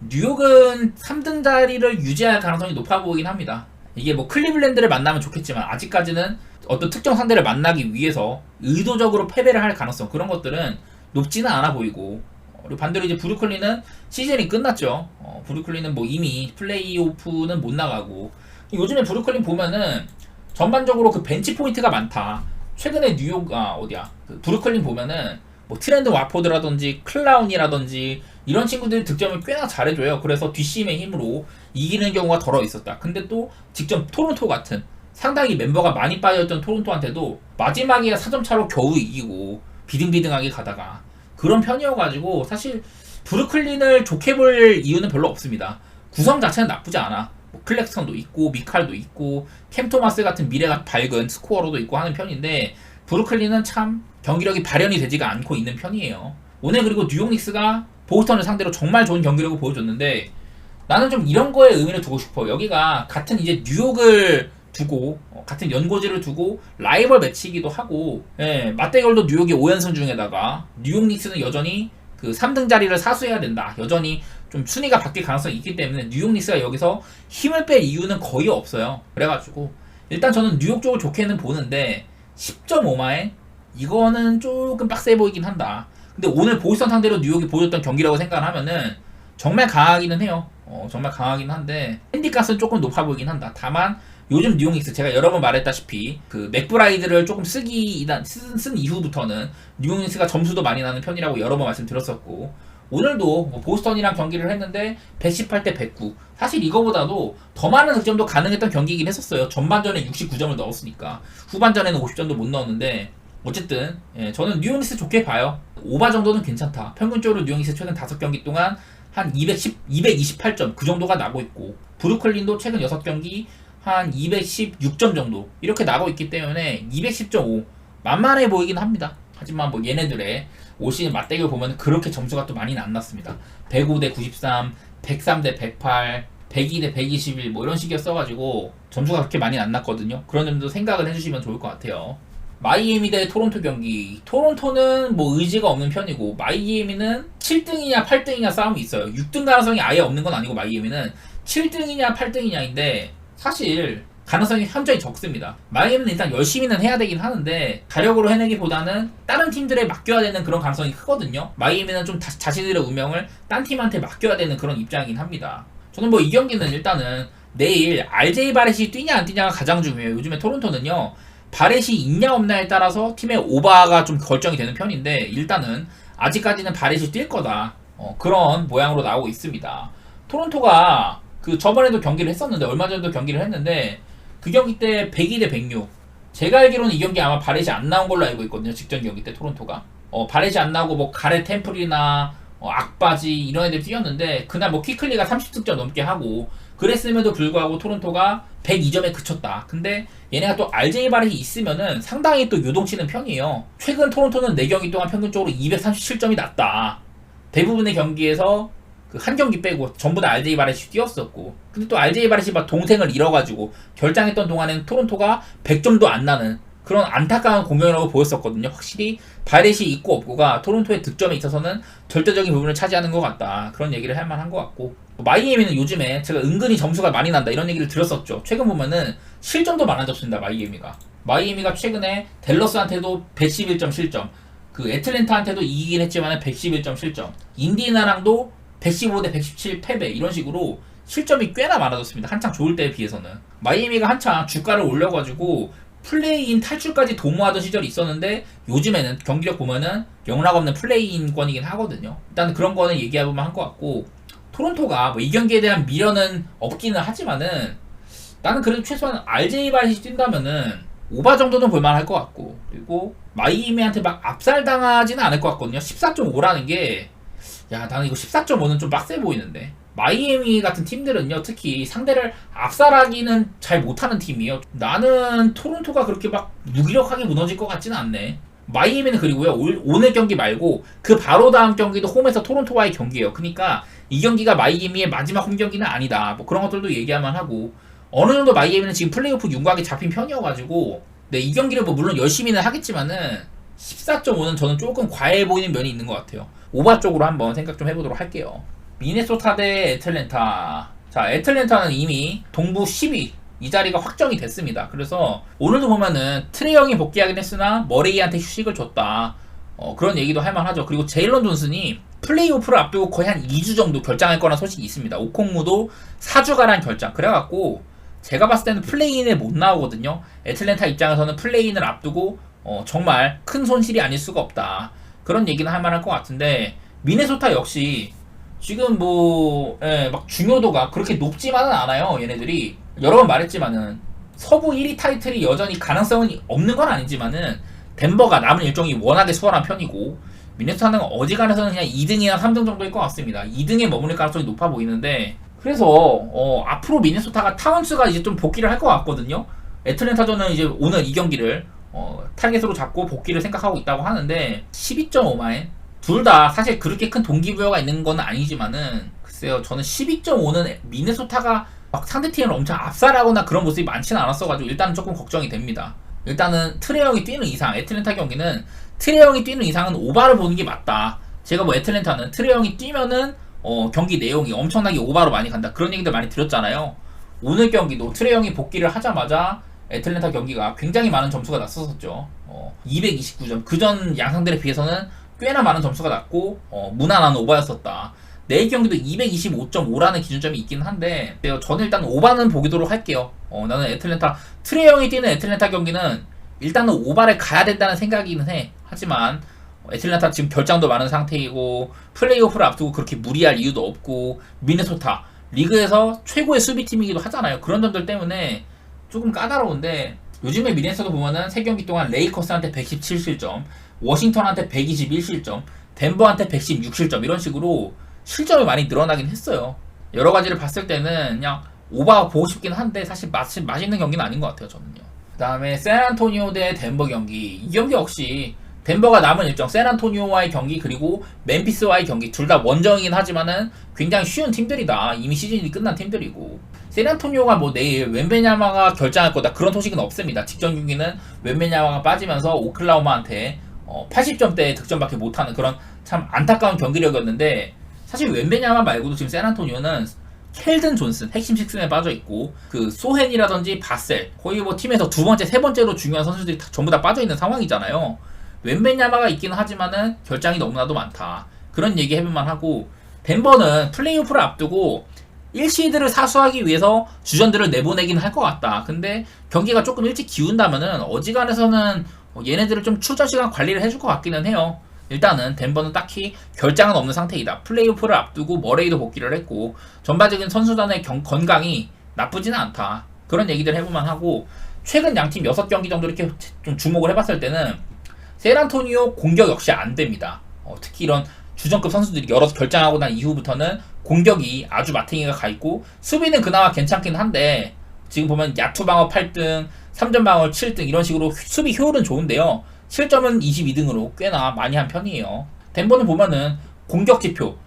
뉴욕은 3등 자리를 유지할 가능성이 높아 보이긴 합니다. 이게 뭐 클리블랜드를 만나면 좋겠지만 아직까지는 어떤 특정 상대를 만나기 위해서 의도적으로 패배를 할 가능성, 그런 것들은 높지는 않아 보이고, 그리고 반대로 이제 브루클린은 시즌이 끝났죠. 브루클린은 뭐 이미 플레이오프는 못 나가고, 요즘에 브루클린 보면은 전반적으로 그 벤치 포인트가 많다. 최근에 뉴욕 그 브루클린 보면은 뭐 트렌드 와포드라든지 클라운이라든지 이런 친구들이 득점을 꽤나 잘해줘요. 그래서 뒷심의 힘으로 이기는 경우가 덜어 있었다. 근데 또 직접 토론토 같은 상당히 mem버가 많이 빠져있던 토론토한테도 마지막에 4점 차로 겨우 이기고 비등비등하게 가다가 그런 편이어가지고, 사실 브루클린을 좋게 볼 이유는 별로 없습니다. 구성 자체는 나쁘지 않아. 뭐 클렉슨도 있고 미칼도 있고 캠 토마스 같은 미래가 밝은 스코어로도 있고 하는 편인데, 브루클린은 참 경기력이 발현이 되지가 않고 있는 편이에요. 오늘 그리고 뉴욕 닉스가 보스턴을 상대로 정말 좋은 경기력을 보여줬는데, 나는 좀 이런 거에 의미를 두고 싶어. 여기가 같은 이제 뉴욕을 두고 같은 연고지를 두고 라이벌 매치이기도 하고, 맞대결도 뉴욕이 5연승 중에다가 뉴욕 닉스는 여전히 그 3등 자리를 사수해야 된다, 여전히 좀 순위가 바뀔 가능성이 있기 때문에 뉴욕 닉스가 여기서 힘을 뺄 이유는 거의 없어요. 그래가지고 일단 저는 뉴욕 쪽을 좋게는 보는데 10.5마에 이거는 조금 빡세 보이긴 한다. 근데 오늘 보스턴 상대로 뉴욕이 보여줬던 경기라고 생각을 하면은 정말 강하기는 해요. 정말 강하긴 한데 핸디값은 조금 높아 보이긴 한다. 다만 요즘 뉴욕 닉스, 제가 여러 번 말했다시피 그 맥브라이드를 조금 쓴 이후부터는 뉴욕 닉스가 점수도 많이 나는 편이라고 여러 번 말씀드렸었고, 오늘도 뭐 보스턴이랑 경기를 했는데 118대 109, 사실 이거보다도 더 많은 득점도 가능했던 경기이긴 했었어요. 전반전에 69점을 넣었으니까. 후반전에는 50점도 못 넣었는데 어쨌든 저는 뉴욕 닉스 좋게 봐요. 오바 정도는 괜찮다. 평균적으로 뉴욕 닉스 최근 5경기 동안 한 228점 그 정도가 나고 있고, 브루클린도 최근 6경기 한 216점 정도 이렇게 나고 있기 때문에 210.5 만만해 보이긴 합니다. 하지만 뭐 얘네들의 올 시즌 맞대결 보면 그렇게 점수가 또 많이는 안 났습니다. 105 대 93, 103 대 108, 102 대 121 뭐 이런 식이었어가지고 점수가 그렇게 많이 안 났거든요. 그런 점도 생각을 해주시면 좋을 것 같아요. 마이애미 대 토론토 경기. 토론토는 뭐 의지가 없는 편이고, 마이애미는 7등이냐 8등이냐 싸움이 있어요. 6등 가능성이 아예 없는 건 아니고, 마이애미는 7등이냐 8등이냐인데 사실 가능성이 현저히 적습니다. 마이애미는 일단 열심히는 해야 되긴 하는데 자력으로 해내기보다는 다른 팀들에 맡겨야 되는 그런 가능성이 크거든요. 마이애미는 좀 자신들의 운명을 딴 팀한테 맡겨야 되는 그런 입장이긴 합니다. 저는 뭐 이 경기는 일단은 내일 RJ 바렛이 뛰냐 안 뛰냐가 가장 중요해요. 요즘에 토론토는요, 바렛이 있냐 없냐에 따라서 팀의 오버가 좀 결정이 되는 편인데, 일단은 아직까지는 바렛이 뛸 거다, 그런 모양으로 나오고 있습니다. 토론토가 그 저번에도 경기를 했었는데, 얼마 전에도 경기를 했는데 그 경기 때 102 대 106, 제가 알기로는 이 경기 아마 바렛이 안 나온 걸로 알고 있거든요. 직전 경기 때 토론토가 바렛이 안 나오고 뭐 가렛 템플이나 악바지 이런 애들 뛰었는데, 그날 뭐 퀴클리가 30득점 넘게 하고 그랬음에도 불구하고 토론토가 102점에 그쳤다. 근데 얘네가 또 RJ 바렛이 있으면은 상당히 또 요동치는 편이에요. 최근 토론토는 4경기 동안 평균적으로 237점이 났다. 대부분의 경기에서 그 한 경기 빼고 전부 다 RJ 바렛이 뛰었었고, 근데 또 RJ 바렛이 막 동생을 잃어가지고 결장했던 동안에는 토론토가 100점도 안 나는 그런 안타까운 공격이라고 보였었거든요. 확실히 바렛이 있고 없고가 토론토의 득점에 있어서는 절대적인 부분을 차지하는 것 같다, 그런 얘기를 할 만한 것 같고, 마이애미는 요즘에 제가 은근히 점수가 많이 난다 이런 얘기를 들었었죠. 최근 보면은 실점도 많아졌습니다. 마이애미가 최근에 댈러스한테도 111점 실점, 그 애틀랜타한테도 이기긴 했지만 111점 실점, 인디애나랑도 115 대 117 패배, 이런 식으로 실점이 꽤나 많아졌습니다. 한창 좋을 때에 비해서는. 마이애미가 한창 주가를 올려가지고 플레이인 탈출까지 도모하던 시절이 있었는데, 요즘에는 경기력 보면은 영락없는 플레이인권이긴 하거든요. 일단 그런 거는 얘기해보면 한 것 같고, 토론토가 뭐 이 경기에 대한 미련은 없기는 하지만은 나는 그래도 최소한 RJ 바렛이 뛴다면은 오바 정도는 볼만할 것 같고, 그리고 마이애미한테 막 압살당하지는 않을 것 같거든요. 14.5라는 게, 야, 나는 이거 14.5는 좀 빡세 보이는데. 마이애미 같은 팀들은요, 특히 상대를 압살하기는 잘 못하는 팀이에요. 나는 토론토가 그렇게 막 무기력하게 무너질 것 같지는 않네. 마이애미는 그리고요, 오늘 경기 말고 그 바로 다음 경기도 홈에서 토론토와의 경기예요. 그러니까 이 경기가 마이애미의 마지막 홈 경기는 아니다, 뭐 그런 것들도 얘기할만 하고, 어느 정도 마이애미는 지금 플레이오프 윤곽에 잡힌 편이어가지고, 네, 이 경기를 뭐 물론 열심히는 하겠지만은 14.5는 저는 조금 과해 보이는 면이 있는 것 같아요. 오바 쪽으로 한번 생각 좀 해보도록 할게요. 미네소타 대 애틀랜타. 자, 애틀랜타는 이미 동부 10위 이 자리가 확정이 됐습니다. 그래서 오늘도 보면은 트레이 형이 복귀하긴 했으나 머레이한테 휴식을 줬다, 그런 얘기도 할만하죠. 그리고 제일런 존슨이 플레이오프를 앞두고 거의 한 2주 정도 결장할 거란 소식이 있습니다. 오콩무도 4주가란 결장. 그래갖고 제가 봤을 때는 플레이인에 못 나오거든요. 애틀랜타 입장에서는 플레이인을 앞두고 정말 큰 손실이 아닐 수가 없다, 그런 얘기는 할 만할 것 같은데, 미네소타 역시 지금 막 중요도가 그렇게 높지만은 않아요. 얘네들이 여러 번 말했지만은 서부 1위 타이틀이 여전히 가능성은 없는 건 아니지만은 덴버가 남은 일정이 워낙에 수월한 편이고, 미네소타는 어지간해서는 그냥 2등이나 3등 정도일 것 같습니다. 2등에 머무를 가능성이 높아 보이는데, 그래서 앞으로 미네소타가 타운스가 이제 좀 복귀를 할 것 같거든요. 애틀랜타전은 이제 오늘 이 경기를 타겟으로 잡고 복귀를 생각하고 있다고 하는데, 12.5마인 둘 다 사실 그렇게 큰 동기부여가 있는 건 아니지만은, 글쎄요, 저는 12.5는 미네소타가 막 상대팀을 엄청 압살하거나 그런 모습이 많지는 않았어가지고 일단은 조금 걱정이 됩니다. 일단은 트레이 형이 뛰는 이상, 애틀랜타 경기는 트레이 형이 뛰는 이상은 오바를 보는 게 맞다. 제가 뭐 애틀랜타는 트레이 형이 뛰면은 경기 내용이 엄청나게 오바로 많이 간다, 그런 얘기들 많이 들었잖아요. 오늘 경기도 트레이 형이 복귀를 하자마자 애틀랜타 경기가 굉장히 많은 점수가 났었죠. 229점. 그전 양상들에 비해서는 꽤나 많은 점수가 났고 무난한 오바였었다. 내일 경기도 225.5라는 기준점이 있긴 한데, 저는 일단 오바는 보기도록 할게요. 나는 애틀랜타 트레이 형이 뛰는 애틀랜타 경기는 일단은 오바를 가야 된다는 생각이긴 해. 하지만 애틀랜타 지금 결장도 많은 상태이고 플레이오프를 앞두고 그렇게 무리할 이유도 없고, 미네소타 리그에서 최고의 수비팀이기도 하잖아요. 그런 점들 때문에 조금 까다로운데, 요즘에 미네소타 보면은 3경기 동안 레이커스한테 117실점, 워싱턴한테 121실점, 덴버한테 116실점, 이런 식으로 실점이 많이 늘어나긴 했어요. 여러 가지를 봤을 때는 그냥 오바 보고 싶긴 한데 사실 맛있는 경기는 아닌 것 같아요, 저는요. 그 다음에 샌안토니오 대 덴버 경기. 이 경기 역시 덴버가 남은 일정, 샌안토니오와의 경기 그리고 멤피스와의 경기 둘 다 원정이긴 하지만은 굉장히 쉬운 팀들이다. 이미 시즌이 끝난 팀들이고 샌안토니오가 뭐 내일 웬베냐마가 결정할 거다 그런 소식은 없습니다. 직전 경기는 웬베냐마가 빠지면서 오클라호마한테 80점대 득점밖에 못하는 그런 참 안타까운 경기력이었는데 사실 웬베냐마 말고도 지금 샌안토니오는 켈든 존슨 핵심 식순에 빠져있고 그 소헨이라든지 바셀 거의 뭐 팀에서 두 번째 세 번째로 중요한 선수들이 전부 다 빠져있는 상황이잖아요. 웬베냐마가 있기는 하지만은 결장이 너무나도 많다 그런 얘기 해볼만 하고 덴버는 플레이오프를 앞두고 1시드를 사수하기 위해서 주전들을 내보내긴 할 것 같다. 근데 경기가 조금 일찍 기운다면은 어지간해서는 얘네들을 좀 출전 시간 관리를 해줄 것 같기는 해요. 일단은 덴버는 딱히 결장은 없는 상태이다. 플레이오프를 앞두고 머레이도 복귀를 했고 전반적인 선수단의 건강이 나쁘지는 않다. 그런 얘기들 해볼만 하고 최근 양팀 6경기 정도 이렇게 좀 주목을 해봤을 때는 샌안토니오 공격 역시 안 됩니다. 특히 이런 주전급 선수들이 여러 결장하고 난 이후부터는 공격이 아주 마탱이가 가 있고 수비는 그나마 괜찮긴 한데 지금 보면 야투 방어 8등, 3점 방어 7등 이런 식으로 수비 효율은 좋은데요. 실점은 22등으로 꽤나 많이 한 편이에요. 덴버는 보면은 공격 지표,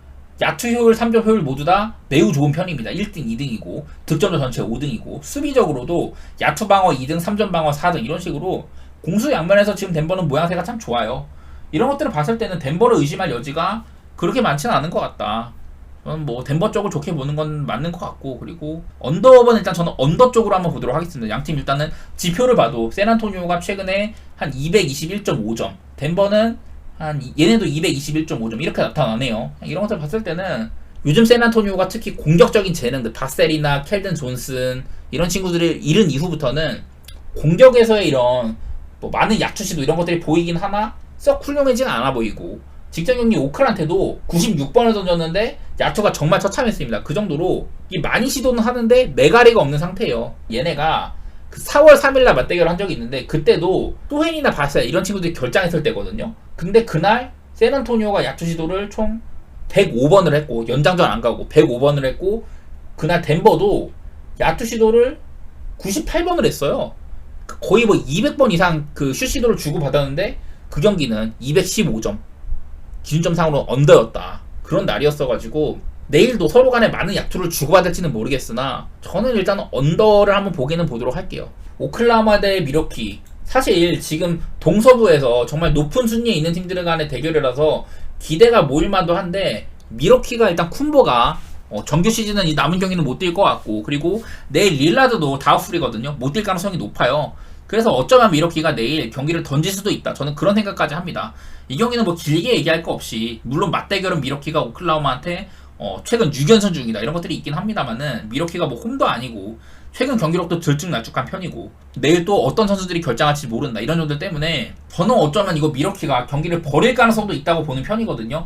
야투 효율, 3점 효율 모두 다 매우 좋은 편입니다. 1등, 2등이고 득점도 전체 5등이고 수비적으로도 야투 방어 2등, 3점 방어 4등 이런 식으로 공수 양면에서 지금 덴버는 모양새가 참 좋아요. 이런 것들을 봤을 때는 덴버를 의심할 여지가 그렇게 많지는 않은 것 같다. 저는 뭐 덴버 쪽을 좋게 보는 건 맞는 것 같고 그리고 언더업은 일단 저는 언더 쪽으로 한번 보도록 하겠습니다. 양팀 일단은 지표를 봐도 샌안토니오가 최근에 한 221.5점 덴버는 한 얘네도 221.5점 이렇게 나타나네요. 이런 것들 봤을 때는 요즘 샌안토니오가 특히 공격적인 재능들 바셀이나 켈든 존슨 이런 친구들을 잃은 이후부터는 공격에서의 이런 뭐 많은 야투 시도 이런 것들이 보이긴 하나 썩 훌륭해지는 않아 보이고 직전 경기 오클한테도 96번을 던졌는데 야투가 정말 처참했습니다. 그 정도로 많이 시도는 하는데 메가리가 없는 상태예요. 얘네가 그 4월 3일날 맞대결을 한 적이 있는데 그때도 소헨이나 바셀 이런 친구들이 결장했을 때거든요. 근데 그날 샌안토니오가 야투 시도를 총 105번을 했고 연장전 안 가고 105번을 했고 그날 덴버도 야투 시도를 98번을 했어요. 거의 뭐 200번 이상 그 슛 시도를 주고 받았는데 그 경기는 215점 기준점상으로 언더였다. 그런 날이었어가지고 내일도 서로 간에 많은 야투를 주고받을지는 모르겠으나 저는 일단 언더를 한번 보기는 보도록 할게요. 오클라호마 대 미러키 사실 지금 동서부에서 정말 높은 순위에 있는 팀들 간의 대결이라서 기대가 모일만도 한데 미러키가 일단 쿤보가 정규 시즌은 이 남은 경기는 못 뛸 것 같고 그리고 내일 릴라드도 다우풀이거든요. 못 뛸 가능성이 높아요. 그래서 어쩌면 미러키가 내일 경기를 던질 수도 있다. 저는 그런 생각까지 합니다. 이 경기는 뭐 길게 얘기할 거 없이 물론 맞대결은 미러키가 오클라호마한테 최근 6연승 중이다 이런 것들이 있긴 합니다만은 미러키가 뭐 홈도 아니고 최근 경기력도 들쭉날쭉한 편이고 내일 또 어떤 선수들이 결장할지 모른다 이런 점들 때문에 저는 어쩌면 이거 미러키가 경기를 벌일 가능성도 있다고 보는 편이거든요.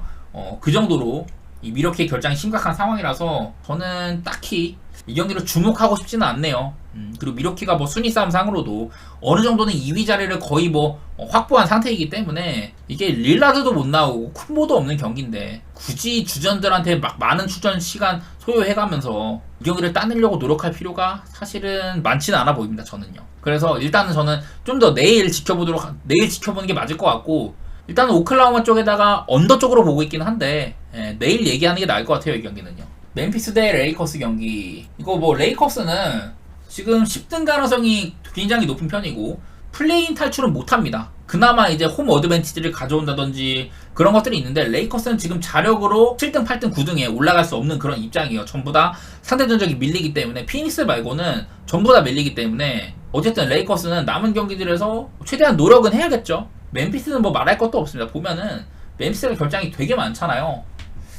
그 정도로 이 미러키의 결장이 심각한 상황이라서 저는 딱히 이 경기를 주목하고 싶지는 않네요. 그리고 미러키가 뭐 순위 싸움 상으로도 어느 정도는 2위 자리를 거의 뭐 확보한 상태이기 때문에 이게 릴라드도 못 나오고 쿤보도 없는 경기인데 굳이 주전들한테 막 많은 출전 시간 소요해가면서 이 경기를 따내려고 노력할 필요가 사실은 많지는 않아 보입니다. 저는요. 그래서 일단은 저는 좀 더 내일 지켜보는 게 맞을 것 같고 일단은 오클라호마 쪽에다가 언더 쪽으로 보고 있긴 한데 내일 얘기하는 게 나을 것 같아요. 이 경기는요. 멤피스 대 레이커스 경기 이거 뭐 레이커스는 지금 10등 가능성이 굉장히 높은 편이고 플레인 탈출은 못합니다. 그나마 이제 홈 어드밴티지를 가져온다든지 그런 것들이 있는데 레이커스는 지금 자력으로 7등, 8등, 9등에 올라갈 수 없는 그런 입장이에요. 전부 다 상대 전적이 밀리기 때문에 피닉스 말고는 전부 다 밀리기 때문에 어쨌든 레이커스는 남은 경기들에서 최대한 노력은 해야겠죠. 멤피스는 뭐 말할 것도 없습니다. 보면은 멤피스가 결장이 되게 많잖아요.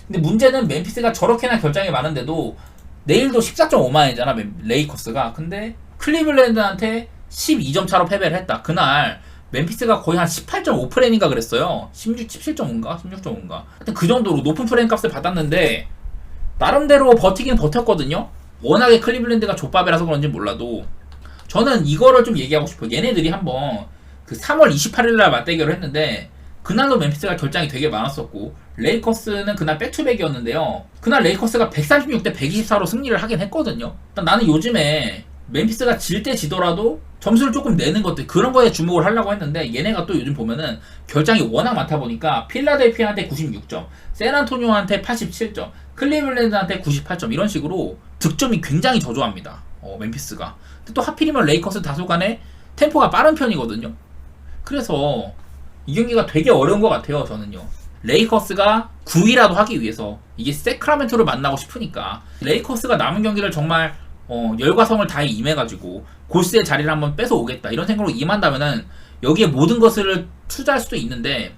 근데 문제는 멤피스가 저렇게나 결장이 많은데도 내일도 14.5만이잖아 레이커스가. 근데 클리블랜드한테 12점 차로 패배를 했다. 그날 멤피스가 거의 한 18.5프레임인가 그랬어요. 17.5인가? 16.5인가? 하여튼 그 정도로 높은 프레임 값을 받았는데 나름대로 버티긴 버텼거든요. 워낙에 클리블랜드가 족밥이라서 그런지 몰라도 저는 이거를 좀 얘기하고 싶어요. 얘네들이 한번 그 3월 28일날 맞대결을 했는데 그날도 멤피스가 결장이 되게 많았었고 레이커스는 그날 백투백이었는데요. 그날 레이커스가 136대 124로 승리를 하긴 했거든요. 나는 요즘에 멤피스가 질 때 지더라도 점수를 조금 내는 것들 그런 거에 주목을 하려고 했는데 얘네가 또 요즘 보면은 결장이 워낙 많다 보니까 필라델피아한테 96점, 샌안토니오한테 87점, 클리블랜드한테 98점 이런 식으로 득점이 굉장히 저조합니다. 멤피스가. 근데 또 하필이면 레이커스 다소간에 템포가 빠른 편이거든요. 그래서 이 경기가 되게 어려운 것 같아요. 저는요. 레이커스가 9위라도 하기 위해서 이게 세크라멘토를 만나고 싶으니까 레이커스가 남은 경기를 정말 열과 성을 다해 임해가지고 골스의 자리를 한번 뺏어오겠다 이런 생각으로 임한다면은 여기에 모든 것을 투자할 수도 있는데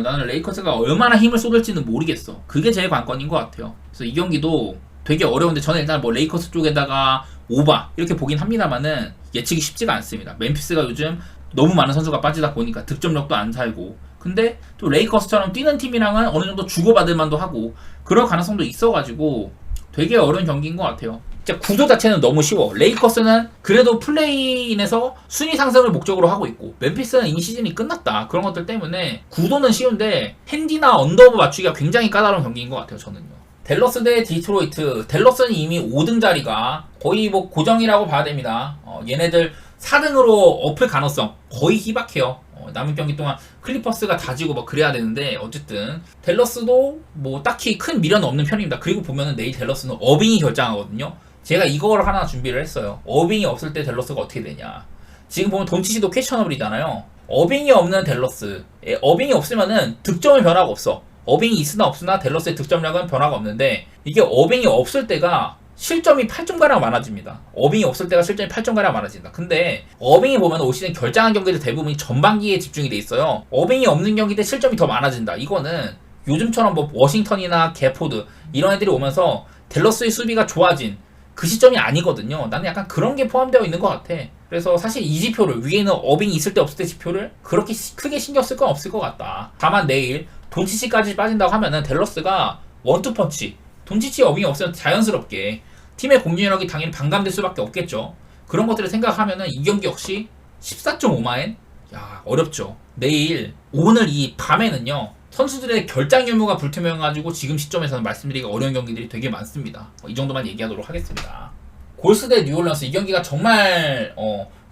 나는 레이커스가 얼마나 힘을 쏟을지는 모르겠어. 그게 제일 관건인 것 같아요. 그래서 이 경기도 되게 어려운데 저는 일단 뭐 레이커스 쪽에다가 오바 이렇게 보긴 합니다만은 예측이 쉽지가 않습니다. 멤피스가 요즘 너무 많은 선수가 빠지다 보니까 득점력도 안 살고 근데 또 레이커스처럼 뛰는 팀이랑은 어느 정도 주고받을 만도 하고 그럴 가능성도 있어가지고 되게 어려운 경기인 것 같아요. 진짜 구도 자체는 너무 쉬워. 레이커스는 그래도 플레이인에서 순위 상승을 목적으로 하고 있고 멤피스는 이미 시즌이 끝났다. 그런 것들 때문에 구도는 쉬운데 핸디나 언더오브 맞추기가 굉장히 까다로운 경기인 것 같아요. 저는요. 댈러스 대 디트로이트. 댈러스는 이미 5등 자리가 거의 뭐 고정이라고 봐야 됩니다. 얘네들 4등으로 엎을 가능성 거의 희박해요. 남은 경기 동안 클리퍼스가 다지고 막 그래야 되는데 어쨌든 댈러스도 뭐 딱히 큰 미련은 없는 편입니다. 그리고 보면은 내일 댈러스는 어빙이 결장하거든요. 제가 이거를 하나 준비를 했어요. 어빙이 없을 때 댈러스가 어떻게 되냐. 지금 보면 돈치시도 퀘셔너블이잖아요. 어빙이 없는 댈러스. 어빙이 없으면은 득점은 변화가 없어. 어빙이 있으나 없으나 댈러스의 득점량은 변화가 없는데 이게 어빙이 없을 때가 실점이 8점가량 많아집니다. 어빙이 없을 때가 실점이 8점가량 많아진다. 근데 어빙이 보면 올 시즌 결장한 경기들 대부분이 전반기에 집중이 돼 있어요. 어빙이 없는 경기 때 실점이 더 많아진다. 이거는 요즘처럼 뭐 워싱턴이나 개포드 이런 애들이 오면서 댈러스의 수비가 좋아진 그 시점이 아니거든요. 나는 약간 그런 게 포함되어 있는 것 같아. 그래서 사실 이 지표를 위에는 어빙이 있을 때 없을 때 지표를 그렇게 크게 신경 쓸 건 없을 것 같다. 다만 내일 돈치치까지 빠진다고 하면은 댈러스가 원투펀치 돈치치 어빙이 없으면 자연스럽게 팀의 공격력이 당연히 반감될 수밖에 없겠죠. 그런 것들을 생각하면은 이 경기 역시 14.5마엔? 야, 어렵죠. 내일, 오늘 이 밤에는요, 선수들의 결장 유무가 불투명해가지고 지금 시점에서는 말씀드리기가 어려운 경기들이 되게 많습니다. 이 정도만 얘기하도록 하겠습니다. 골스 대 뉴올리언스 이 경기가 정말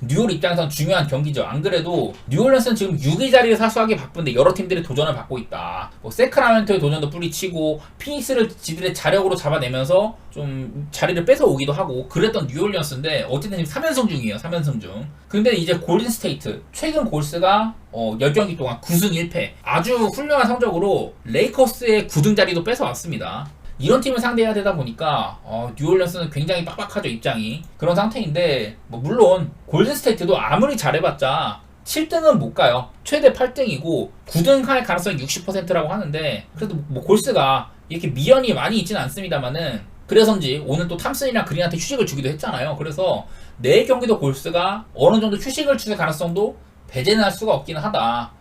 뉴올 입장에서는 중요한 경기죠. 안 그래도 뉴올리언스는 지금 6위 자리를 사수하기 바쁜데 여러 팀들이 도전을 받고 있다. 뭐 세크라멘토의 도전도 뿌리치고 피닉스를 지들의 자력으로 잡아내면서 좀 자리를 뺏어오기도 하고 그랬던 뉴올리언스인데 어쨌든 지금 3연승 중이에요. 3연승 중. 근데 이제 골든스테이트 최근 골스가 10경기 동안 9승 1패 아주 훌륭한 성적으로 레이커스의 9등 자리도 뺏어왔습니다. 이런 팀을 상대해야 되다 보니까 뉴올리언스는 굉장히 빡빡하죠. 입장이 그런 상태인데 뭐 물론 골든스테이트도 아무리 잘해봤자 7등은 못 가요. 최대 8등이고 9등 할 가능성이 60%라고 하는데 그래도 뭐 골스가 이렇게 미련이 많이 있지는 않습니다만은 그래서인지 오늘 또 탐슨이랑 그린한테 휴식을 주기도 했잖아요. 그래서 내일 경기도 골스가 어느 정도 휴식을 주실 가능성도 배제는 할 수가 없기는 하다.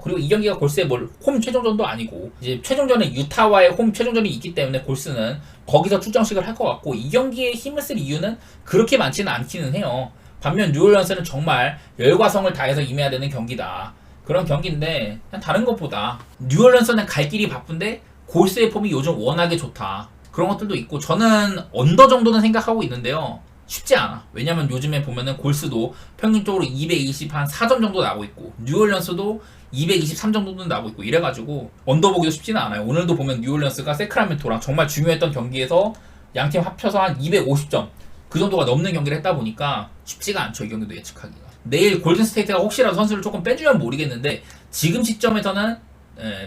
그리고 이 경기가 골스의 홈 최종전도 아니고 이제 최종전에 유타와의 홈 최종전이 있기 때문에 골스는 거기서 출정식을 할 것 같고 이 경기에 힘을 쓸 이유는 그렇게 많지는 않기는 해요. 반면 뉴올리언스는 정말 열과 성을 다해서 임해야 되는 경기다. 그런 경기인데 그냥 다른 것보다 뉴올리언스는 갈 길이 바쁜데 골스의 폼이 요즘 워낙에 좋다. 그런 것들도 있고 저는 언더 정도는 생각하고 있는데요. 쉽지 않아. 왜냐면 요즘에 보면은 골스도 평균적으로 220 한 4점 정도 나오고 있고 뉴올리언스도 223 정도는 나오고 있고 이래가지고 언더 보기도 쉽지는 않아요. 오늘도 보면 뉴올리언스가 세크라멘토랑 정말 중요했던 경기에서 양팀 합쳐서 한 250점 그 정도가 넘는 경기를 했다 보니까 쉽지가 않죠. 이 경기도 예측하기가. 내일 골든스테이트가 혹시라도 선수를 조금 빼주면 모르겠는데 지금 시점에서는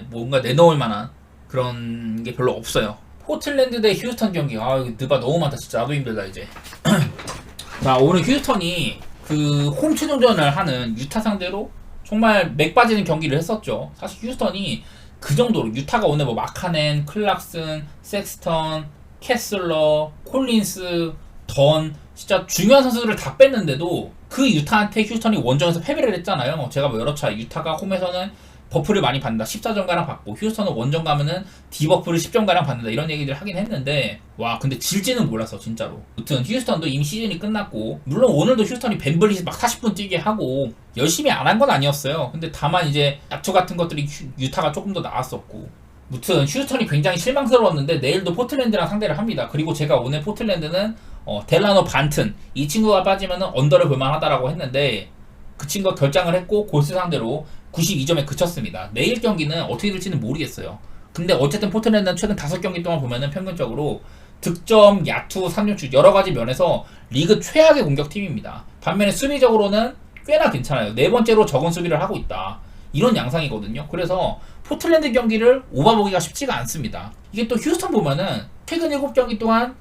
뭔가 내놓을 만한 그런 게 별로 없어요. 포틀랜드 대 휴스턴 경기. 이거 느바 너무 많다. 진짜 나도 힘들다 이제. 자, 오늘 휴스턴이 그 홈 최종전을 하는 유타 상대로 정말 맥 빠지는 경기를 했었죠. 사실 휴스턴이 그 정도로 유타가 오늘 뭐 마카넨, 클락슨, 섹스턴, 캐슬러, 콜린스, 던 진짜 중요한 선수들을 다 뺐는데도 그 유타한테 휴스턴이 원정에서 패배를 했잖아요. 제가 뭐 여러 차 유타가 홈에서는 버프를 많이 받는다. 14점가량 받고 휴스턴은 원정 가면은 디버프를 10점가량 받는다. 이런 얘기들 하긴 했는데 와 근데 질지는 몰랐어 진짜로. 아무튼 휴스턴도 이미 시즌이 끝났고 물론 오늘도 휴스턴이 벤블릿 막 40분 뛰게 하고 열심히 안 한 건 아니었어요. 근데 다만 이제 약초 같은 것들이 유타가 조금 더 나았었고 무튼 휴스턴이 굉장히 실망스러웠는데 내일도 포틀랜드랑 상대를 합니다. 그리고 제가 오늘 포틀랜드는 델라노 반튼 이 친구가 빠지면은 언더를 볼만하다라고 했는데 그 친구가 결장을 했고 골스 상대로 92점에 그쳤습니다. 내일 경기는 어떻게 될지는 모르겠어요. 근데 어쨌든 포틀랜드는 최근 5경기 동안 보면은 평균적으로 득점, 야투, 3점슛 여러가지 면에서 리그 최악의 공격팀입니다. 반면에 수비적으로는 꽤나 괜찮아요. 네 번째로 적은 수비를 하고 있다. 이런 양상이거든요. 그래서 포틀랜드 경기를 오바보기가 쉽지가 않습니다. 이게 또 휴스턴 보면은 최근 7경기 동안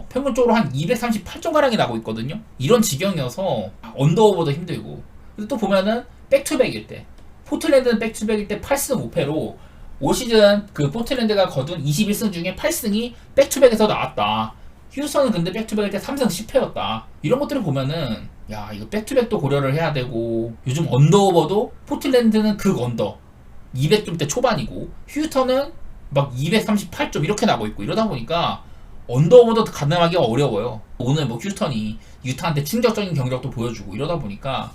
평균적으로 한 238점가량이 나고 있거든요. 이런 지경이어서 언더오버도 힘들고 근데 또 보면은 백투백일 때 포틀랜드는 백투백일 때 8승 5패로 올 시즌 그 포틀랜드가 거둔 21승 중에 8승이 백투백에서 나왔다. 휴스턴은 근데 백투백일 때 3승 10패였다. 이런 것들을 보면은 야 이거 백투백도 고려를 해야 되고 요즘 언더오버도 포틀랜드는 극 언더 200점대 초반이고 휴스턴은 막 238점 이렇게 나고 있고 이러다 보니까 언더오버도 가능하기가 어려워요. 오늘 뭐 휴스턴이 유타한테 충격적인 경기력도 보여주고 이러다 보니까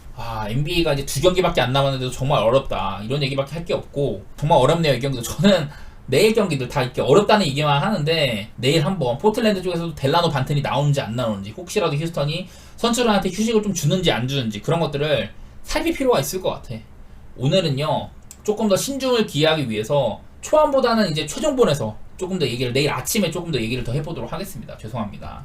NBA가 이제 2경기밖에 안 남았는데도 정말 어렵다 이런 얘기밖에 할 게 없고 정말 어렵네요. 이 경기도 저는 내일 경기들 다 이렇게 어렵다는 얘기만 하는데 내일 한번 포틀랜드 쪽에서도 델라노 반튼이 나오는지 안 나오는지 혹시라도 휴스턴이 선수들한테 휴식을 좀 주는지 안 주는지 그런 것들을 살필 필요가 있을 것 같아. 오늘은요 조금 더 신중을 기하기 위해서 초안보다는 이제 최종본에서 조금 더 얘기를 내일 아침에 조금 더 얘기를 더 해보도록 하겠습니다. 죄송합니다.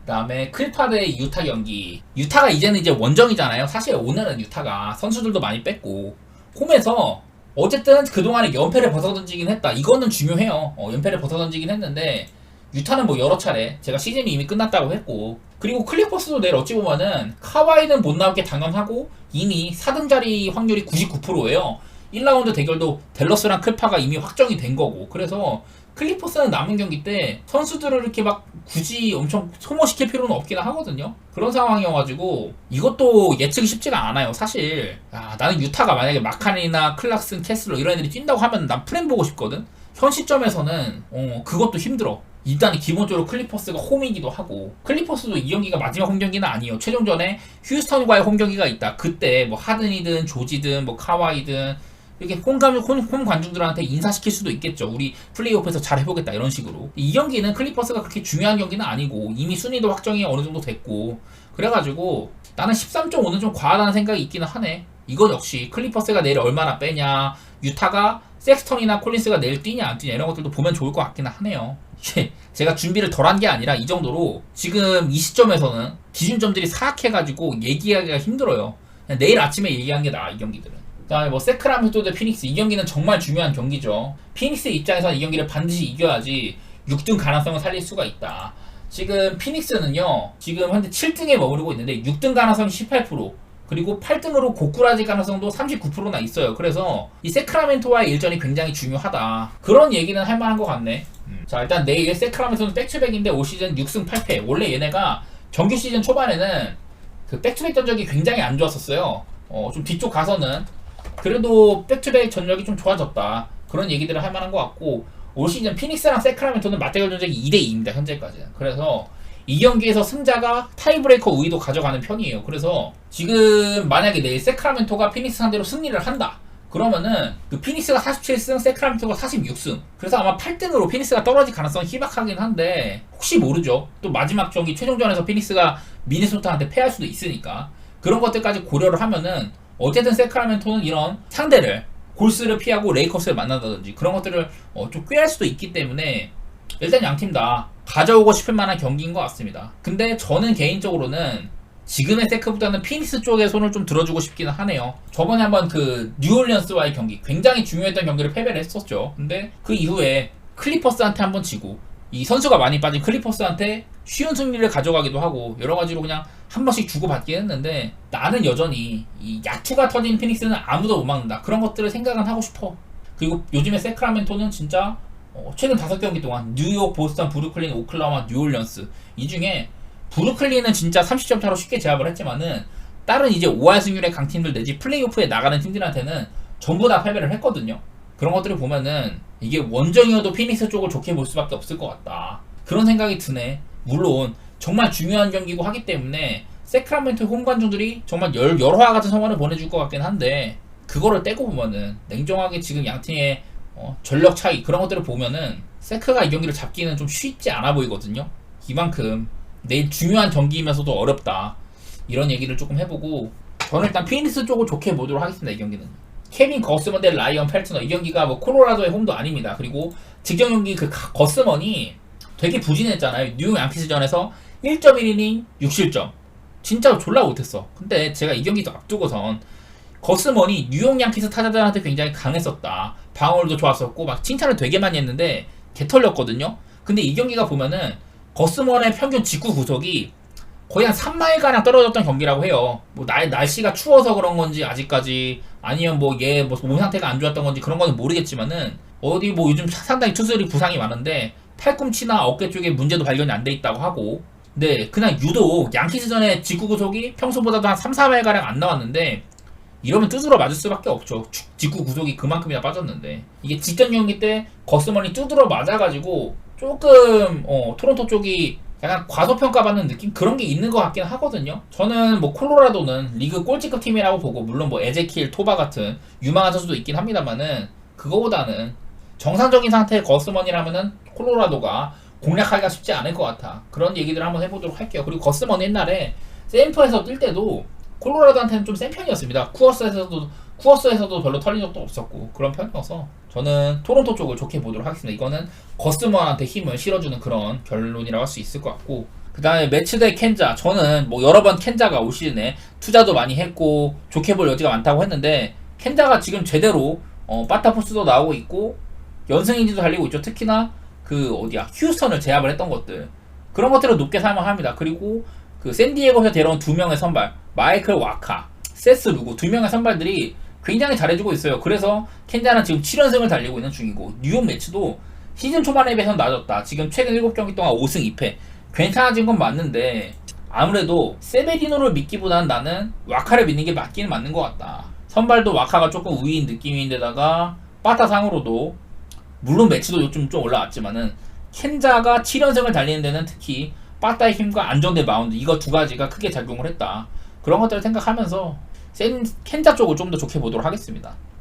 그 다음에 클파 대 유타 경기. 유타가 이제는 이제 원정이잖아요. 사실 오늘은 유타가 선수들도 많이 뺐고 홈에서 어쨌든 그동안에 연패를 벗어던지긴 했다. 이거는 중요해요. 연패를 벗어던지긴 했는데 유타는 뭐 여러 차례 제가 시즌이 이미 끝났다고 했고 그리고 클리퍼스도 내일 어찌 보면은 카와이는 못 나올 게 당연하고 이미 4등 자리 확률이 99%예요. 1라운드 대결도 댈러스랑 클파가 이미 확정이 된 거고 그래서 클리퍼스는 남은 경기 때 선수들을 이렇게 막 굳이 엄청 소모시킬 필요는 없긴 하거든요. 그런 상황이어가지고 이것도 예측이 쉽지가 않아요. 사실 나는 유타가 만약에 마카니나 클락슨, 캐슬러 이런 애들이 뛴다고 하면 난 프렘 보고 싶거든. 현 시점에서는 그것도 힘들어. 일단 기본적으로 클리퍼스가 홈이기도 하고 관리퍼스도 이 경기가 마지막 홈경기는 아니에요. 최종전에 휴스턴과의 홈경기가 있다. 그때 뭐 하든이든 조지든 뭐 카와이든 이렇게 홈 관중들한테 인사시킬 수도 있겠죠. 우리 플레이오프에서 잘 해보겠다 이런 식으로. 이 경기는 클리퍼스가 그렇게 중요한 경기는 아니고 이미 순위도 확정이 어느 정도 됐고 그래가지고 나는 13.5는 좀 과하다는 생각이 있기는 하네. 이거 역시 클리퍼스가 내일 얼마나 빼냐, 유타가 섹스턴이나 콜린스가 내일 뛰냐 안 뛰냐 이런 것들도 보면 좋을 것 같기는 하네요. 제가 준비를 덜 한 게 아니라 이 정도로 지금 이 시점에서는 기준점들이 사악해가지고 얘기하기가 힘들어요. 그냥 내일 아침에 얘기하는 게 나아 이 경기들은. 그다음에 뭐 세크라멘토 대 피닉스, 이 경기는 정말 중요한 경기죠. 피닉스 입장에서는 이 경기를 반드시 이겨야지 6등 가능성을 살릴 수가 있다. 지금 피닉스는요 지금 현재 7등에 머무르고 있는데 6등 가능성이 18%, 그리고 8등으로 고꾸라질 가능성도 39%나 있어요. 그래서 이 세크라멘토와의 일전이 굉장히 중요하다. 그런 얘기는 할 만한 것 같네. 자, 일단 내일 세크라멘토는 백투백인데 올 시즌 6승 8패. 원래 얘네가 정규 시즌 초반에는 그 백투백 전적이 굉장히 안 좋았었어요. 좀 뒤쪽 가서는 그래도 백투백 전적이 좀 좋아졌다. 그런 얘기들을 할 만한 것 같고, 올 시즌 피닉스랑 세크라멘토는 맞대결 전적이 2대2입니다. 현재까지는. 그래서 이 경기에서 승자가 타이브레이커 우위도 가져가는 편이에요. 그래서 지금 만약에 내일 세크라멘토가 피닉스 상대로 승리를 한다. 그러면은 그 피닉스가 47승, 세크라멘토가 46승. 그래서 아마 8등으로 피닉스가 떨어질 가능성이 희박하긴 한데 혹시 모르죠. 또 마지막 경기 최종전에서 피닉스가 미네소타한테 패할 수도 있으니까 그런 것들까지 고려를 하면은 어쨌든 세크라멘토는 이런 상대를 골스를 피하고 레이커스를 만난다든지 그런 것들을 좀 꾀할 수도 있기 때문에 일단 양팀 다 가져오고 싶을 만한 경기인 것 같습니다. 근데 저는 개인적으로는 지금의 세크보다는 피닉스 쪽에 손을 좀 들어주고 싶기는 하네요. 저번에 한번 그 뉴올리언스와의 경기 굉장히 중요했던 경기를 패배를 했었죠. 근데 그 이후에 클리퍼스한테 한번 지고 이 선수가 많이 빠진 클리퍼스한테 쉬운 승리를 가져가기도 하고 여러 가지로 그냥 한 번씩 주고받긴 했는데 나는 여전히 이 야투가 터진 피닉스는 아무도 못 막는다. 그런 것들을 생각은 하고 싶어. 그리고 요즘에 세크라멘토는 진짜 최근 5경기 동안 뉴욕, 보스턴, 브루클린, 오클라호마, 뉴올리언스 이 중에 브루클린은 진짜 30점 차로 쉽게 제압을 했지만은 다른 이제 5할 승률의 강팀들 내지 플레이오프에 나가는 팀들한테는 전부 다 패배를 했거든요. 그런 것들을 보면은 이게 원정이어도 피닉스 쪽을 좋게 볼 수밖에 없을 것 같다. 그런 생각이 드네. 물론 정말 중요한 경기고 하기 때문에 세크라멘토 홈 관중들이 정말 열화와 같은 성원을 보내줄 것 같긴 한데, 그거를 떼고 보면은 냉정하게 지금 양 팀의 전력 차이 그런 것들을 보면은 세크가 이 경기를 잡기는 좀 쉽지 않아 보이거든요. 이만큼 내일 중요한 경기이면서도 어렵다, 이런 얘기를 조금 해보고, 저는 일단 피닉스 쪽을 좋게 보도록 하겠습니다. 이 경기는 케빈 거스먼 대 라이언 펠트너, 이 경기가 뭐 콜로라도의 홈도 아닙니다. 그리고 직전 경기 그 거스먼이 되게 부진했잖아요. 뉴욕 양키스전에서 1.1이닝 6실점, 진짜로 졸라 못했어. 근데 제가 이 경기도 앞두고선 거스먼이 뉴욕 양키스 타자들한테 굉장히 강했었다, 방어율도 좋았었고 막 칭찬을 되게 많이 했는데 개 털렸거든요. 근데 이 경기가 보면은 거스먼의 평균 직구 구속이 거의 한 3마일가량 떨어졌던 경기라고 해요. 뭐 날씨가 추워서 그런 건지 아직까지, 아니면 뭐 얘 뭐 몸 상태가 안 좋았던 건지 그런 거는 모르겠지만은, 어디 뭐 요즘 상당히 투수들이 부상이 많은데 팔꿈치나 어깨 쪽에 문제도 발견이 안 돼 있다고 하고. 근데 그냥 유독 양키스전에 직구 구속이 평소보다도 한 3, 4마일가량 안 나왔는데, 이러면 두드러 맞을 수밖에 없죠. 직구 구속이 그만큼이나 빠졌는데, 이게 직전 경기 때 거스먼이 두드러 맞아가지고 조금 토론토 쪽이 약간 과소평가받는 느낌? 그런 게 있는 것 같긴 하거든요. 저는 뭐 콜로라도는 리그 꼴찌급 팀이라고 보고, 물론 뭐 에제키엘 토바 같은 유망한 선수도 있긴 합니다만은, 그거보다는 정상적인 상태의 거스먼이라면은 콜로라도가 공략하기가 쉽지 않을 것 같아. 그런 얘기들을 한번 해보도록 할게요. 그리고 거스먼 옛날에 샘프에서 뛸 때도 콜로라도한테는 좀 센 편이었습니다. 쿠어스에서도 별로 털린 적도 없었고 그런 편이어서 저는 토론토 쪽을 좋게 보도록 하겠습니다. 이거는 거스먼한테 힘을 실어주는 그런 결론이라고 할 수 있을 것 같고, 그 다음에 매츠 대 켄자, 저는 뭐 여러 번 켄자가 올 시즌에 투자도 많이 했고 좋게 볼 여지가 많다고 했는데, 켄자가 지금 제대로 빠타포스도 나오고 있고 연승인지도 달리고 있죠. 특히나 그 어디야 휴스턴을 제압을 했던 것들, 그런 것들을 높게 살만합니다. 그리고 그 샌디에고에서 데려온 두 명의 선발, 마이클 와카, 세스 루고, 두 명의 선발들이 굉장히 잘해주고 있어요. 그래서 켄자는 지금 7연승을 달리고 있는 중이고, 뉴욕 매치도 시즌 초반에 비해서 낮았다. 지금 최근 7경기 동안 5승 2패. 괜찮아진 건 맞는데 아무래도 세베리노를 믿기보다는 나는 와카를 믿는 게 맞기는 맞는 것 같다. 선발도 와카가 조금 우위인 느낌인데다가 빠따상으로도 물론 매치도 좀 올라왔지만은 켄자가 7연승을 달리는 데는 특히 빠따의 힘과 안정된 마운드, 이거 두 가지가 크게 작용을 했다. 그런 것들을 생각하면서 켄자 쪽을 좀 더 좋게 보도록 하겠습니다.